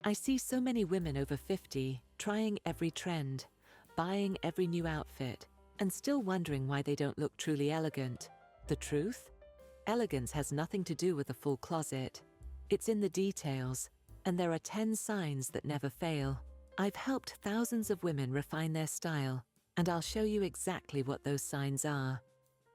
I see so many women over 50 trying every trend, buying every new outfit, and still wondering why they don't look truly elegant. The truth? Elegance has nothing to do with a full closet. It's in the details, and there are 10 signs that never fail. I've helped thousands of women refine their style, and I'll show you exactly what those signs are.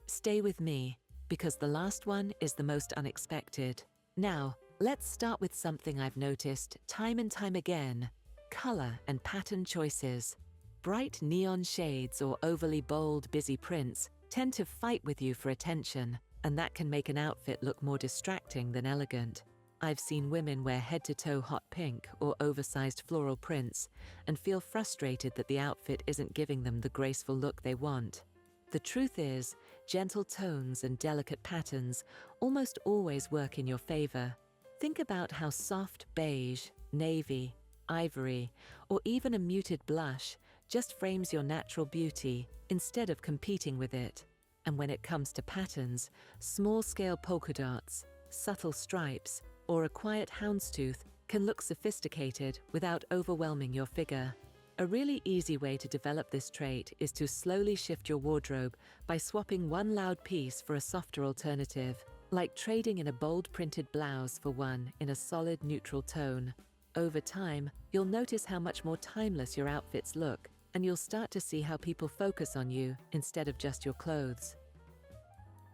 Stay with me, because the last one is the most unexpected. Now, let's start with something I've noticed time and time again: color and pattern choices. Bright neon shades or overly bold, busy prints tend to fight with you for attention, and that can make an outfit look more distracting than elegant. I've seen women wear head-to-toe hot pink or oversized floral prints and feel frustrated that the outfit isn't giving them the graceful look they want. The truth is, gentle tones and delicate patterns almost always work in your favor. Think about how soft beige, navy, ivory, or even a muted blush just frames your natural beauty instead of competing with it. And when it comes to patterns, small-scale polka dots, subtle stripes, or a quiet houndstooth can look sophisticated without overwhelming your figure. A really easy way to develop this trait is to slowly shift your wardrobe by swapping one loud piece for a softer alternative, like trading in a bold printed blouse for one in a solid neutral tone. Over time, you'll notice how much more timeless your outfits look, and you'll start to see how people focus on you instead of just your clothes.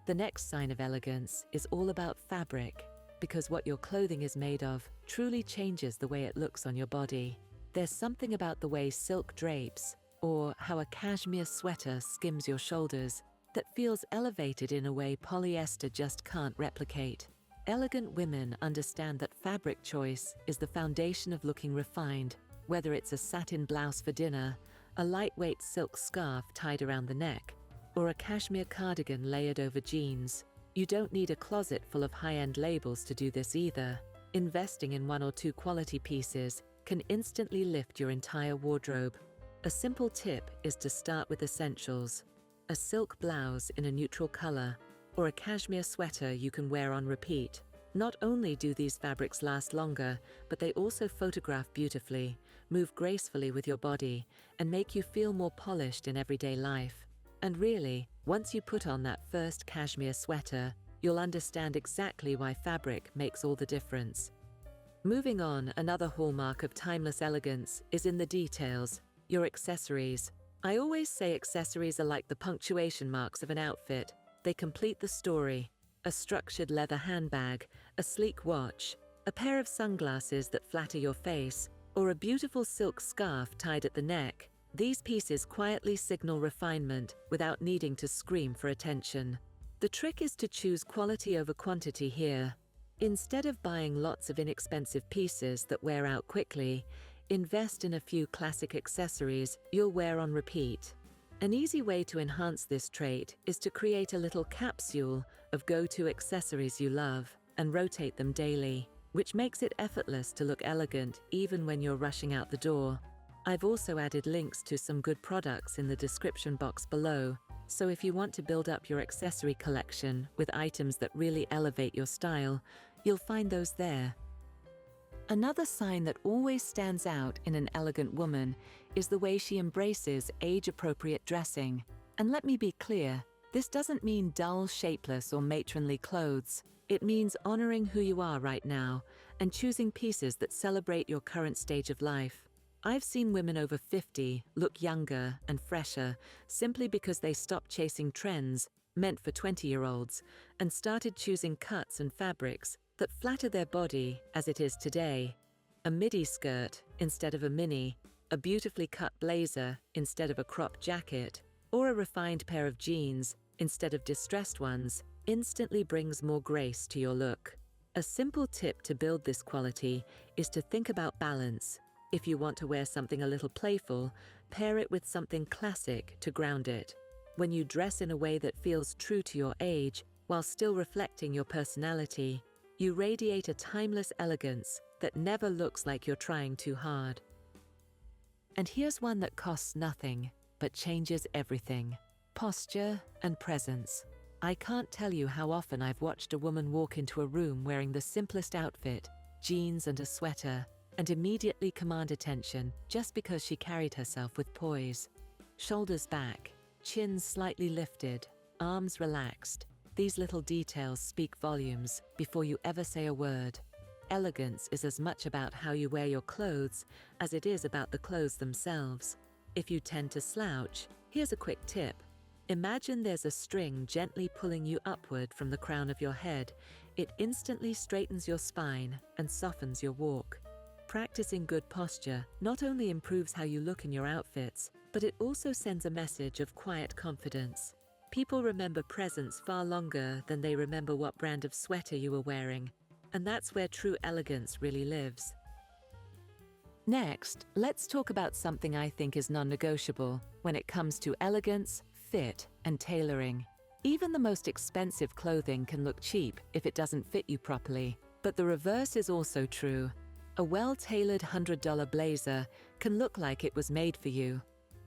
The next sign of elegance is all about fabric, because what your clothing is made of truly changes the way it looks on your body. There's something about the way silk drapes, or how a cashmere sweater skims your shoulders, that feels elevated in a way polyester just can't replicate. Elegant women understand that fabric choice is the foundation of looking refined, whether it's a satin blouse for dinner, a lightweight silk scarf tied around the neck, or a cashmere cardigan layered over jeans. You don't need a closet full of high-end labels to do this either. Investing in 1 or 2 quality pieces can instantly lift your entire wardrobe. A simple tip is to start with essentials: a silk blouse in a neutral color, or a cashmere sweater you can wear on repeat. Not only do these fabrics last longer, but they also photograph beautifully, move gracefully with your body, and make you feel more polished in everyday life. And really, once you put on that first cashmere sweater, you'll understand exactly why fabric makes all the difference. Moving on, another hallmark of timeless elegance is in the details: your accessories. I always say accessories are like the punctuation marks of an outfit. They complete the story. A structured leather handbag, a sleek watch, a pair of sunglasses that flatter your face, or a beautiful silk scarf tied at the neck. These pieces quietly signal refinement without needing to scream for attention. The trick is to choose quality over quantity here. Instead of buying lots of inexpensive pieces that wear out quickly, invest in a few classic accessories you'll wear on repeat. An easy way to enhance this trait is to create a little capsule of go-to accessories you love and rotate them daily, which makes it effortless to look elegant even when you're rushing out the door. I've also added links to some good products in the description box below, so if you want to build up your accessory collection with items that really elevate your style, you'll find those there. Another sign that always stands out in an elegant woman is the way she embraces age-appropriate dressing. And let me be clear, this doesn't mean dull, shapeless, or matronly clothes. It means honoring who you are right now and choosing pieces that celebrate your current stage of life. I've seen women over 50 look younger and fresher simply because they stopped chasing trends meant for 20-year-olds and started choosing cuts and fabrics that flatter their body as it is today. A midi skirt instead of a mini, a beautifully cut blazer instead of a cropped jacket, or a refined pair of jeans instead of distressed ones instantly brings more grace to your look. A simple tip to build this quality is to think about balance. If you want to wear something a little playful, pair it with something classic to ground it. When you dress in a way that feels true to your age while still reflecting your personality, you radiate a timeless elegance that never looks like you're trying too hard. And here's one that costs nothing, but changes everything: posture and presence. I can't tell you how often I've watched a woman walk into a room wearing the simplest outfit, jeans and a sweater, and immediately command attention just because she carried herself with poise. Shoulders back, chin slightly lifted, arms relaxed. These little details speak volumes before you ever say a word. Elegance is as much about how you wear your clothes as it is about the clothes themselves. If you tend to slouch, here's a quick tip. Imagine there's a string gently pulling you upward from the crown of your head. It instantly straightens your spine and softens your walk. Practicing good posture not only improves how you look in your outfits, but it also sends a message of quiet confidence. People remember presence far longer than they remember what brand of sweater you were wearing, and that's where true elegance really lives. Next, let's talk about something I think is non-negotiable when it comes to elegance, fit, and tailoring. Even the most expensive clothing can look cheap if it doesn't fit you properly, but the reverse is also true. A well-tailored $100 blazer can look like it was made for you.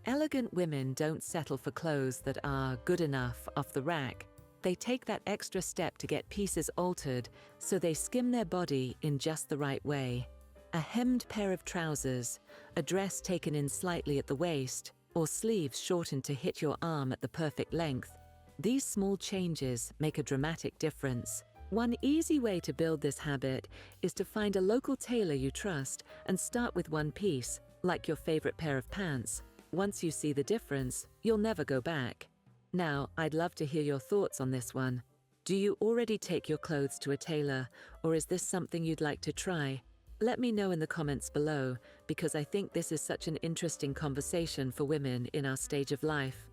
Elegant women don't settle for clothes that are good enough off the rack. They take that extra step to get pieces altered so they skim their body in just the right way. A hemmed pair of trousers, a dress taken in slightly at the waist, or sleeves shortened to hit your arm at the perfect length. These small changes make a dramatic difference. One easy way to build this habit is to find a local tailor you trust and start with one piece, like your favorite pair of pants. Once you see the difference, you'll never go back. Now, I'd love to hear your thoughts on this one. Do you already take your clothes to a tailor, or is this something you'd like to try? Let me know in the comments below, because I think this is such an interesting conversation for women in our stage of life.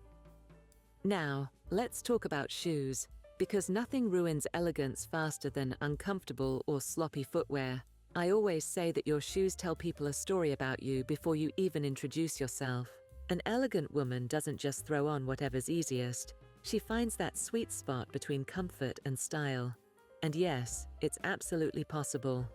Now, let's talk about shoes, because nothing ruins elegance faster than uncomfortable or sloppy footwear. I always say that your shoes tell people a story about you before you even introduce yourself. An elegant woman doesn't just throw on whatever's easiest. She finds that sweet spot between comfort and style. And yes, it's absolutely possible.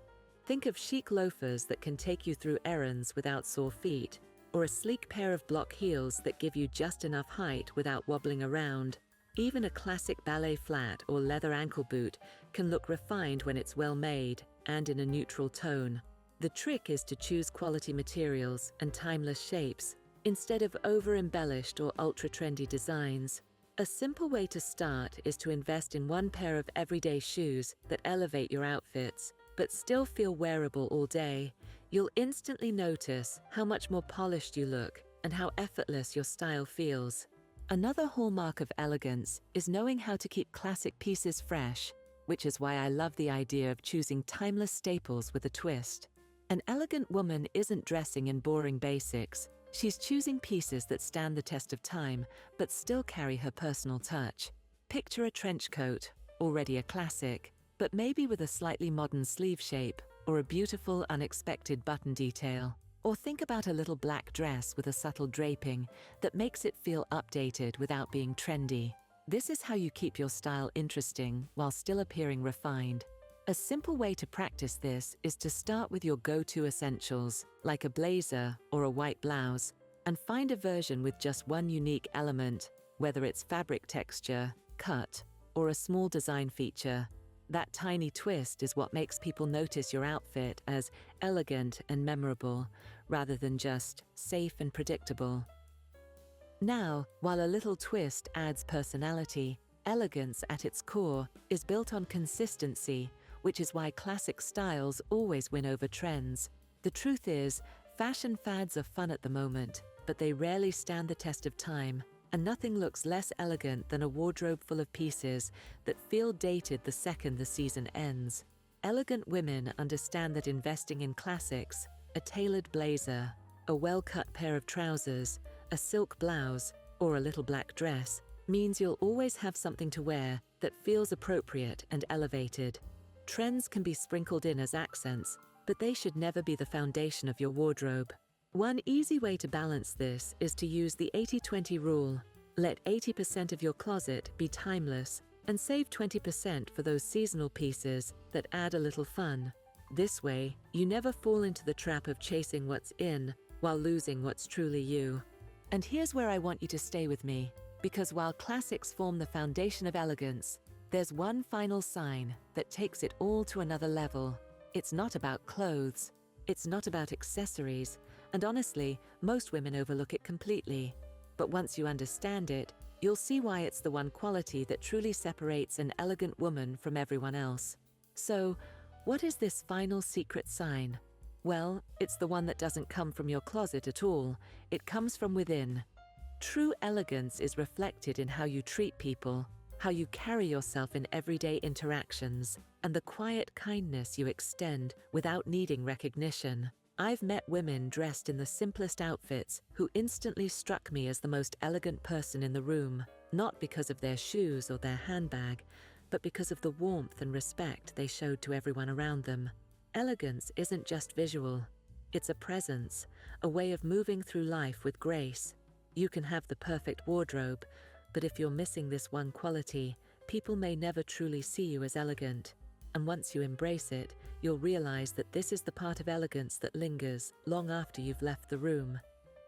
Think of chic loafers that can take you through errands without sore feet, or a sleek pair of block heels that give you just enough height without wobbling around. Even a classic ballet flat or leather ankle boot can look refined when it's well made and in a neutral tone. The trick is to choose quality materials and timeless shapes instead of over-embellished or ultra-trendy designs. A simple way to start is to invest in one pair of everyday shoes that elevate your outfits, but still feel wearable all day. You'll instantly notice how much more polished you look and how effortless your style feels. Another hallmark of elegance is knowing how to keep classic pieces fresh, which is why I love the idea of choosing timeless staples with a twist. An elegant woman isn't dressing in boring basics. She's choosing pieces that stand the test of time, but still carry her personal touch. Picture a trench coat, already a classic, but maybe with a slightly modern sleeve shape or a beautiful unexpected button detail. Or think about a little black dress with a subtle draping that makes it feel updated without being trendy. This is how you keep your style interesting while still appearing refined. A simple way to practice this is to start with your go-to essentials, like a blazer or a white blouse, and find a version with just one unique element, whether it's fabric texture, cut, or a small design feature. That tiny twist is what makes people notice your outfit as elegant and memorable, rather than just safe and predictable. Now, while a little twist adds personality, elegance at its core is built on consistency, which is why classic styles always win over trends. The truth is, fashion fads are fun at the moment, but they rarely stand the test of time. And nothing looks less elegant than a wardrobe full of pieces that feel dated the second the season ends. Elegant women understand that investing in classics, a tailored blazer, a well-cut pair of trousers, a silk blouse, or a little black dress, means you'll always have something to wear that feels appropriate and elevated. Trends can be sprinkled in as accents, but they should never be the foundation of your wardrobe. One easy way to balance this is to use the 80-20 rule. Let 80% of your closet be timeless and save 20% for those seasonal pieces that add a little fun. This way, you never fall into the trap of chasing what's in while losing what's truly you. And here's where I want you to stay with me, because while classics form the foundation of elegance, there's one final sign that takes it all to another level. It's not about clothes. It's not about accessories, and honestly, most women overlook it completely. But once you understand it, you'll see why it's the one quality that truly separates an elegant woman from everyone else. So, what is this final secret sign? Well, it's the one that doesn't come from your closet at all. It comes from within. True elegance is reflected in how you treat people, how you carry yourself in everyday interactions, and the quiet kindness you extend without needing recognition. I've met women dressed in the simplest outfits who instantly struck me as the most elegant person in the room, not because of their shoes or their handbag, but because of the warmth and respect they showed to everyone around them. Elegance isn't just visual. It's a presence, a way of moving through life with grace. You can have the perfect wardrobe, but if you're missing this one quality, people may never truly see you as elegant. And once you embrace it, you'll realize that this is the part of elegance that lingers long after you've left the room.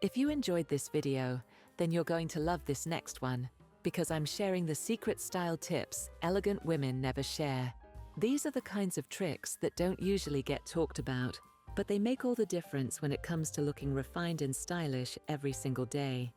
If you enjoyed this video, then you're going to love this next one, because I'm sharing the secret style tips elegant women never share. These are the kinds of tricks that don't usually get talked about, but they make all the difference when it comes to looking refined and stylish every single day.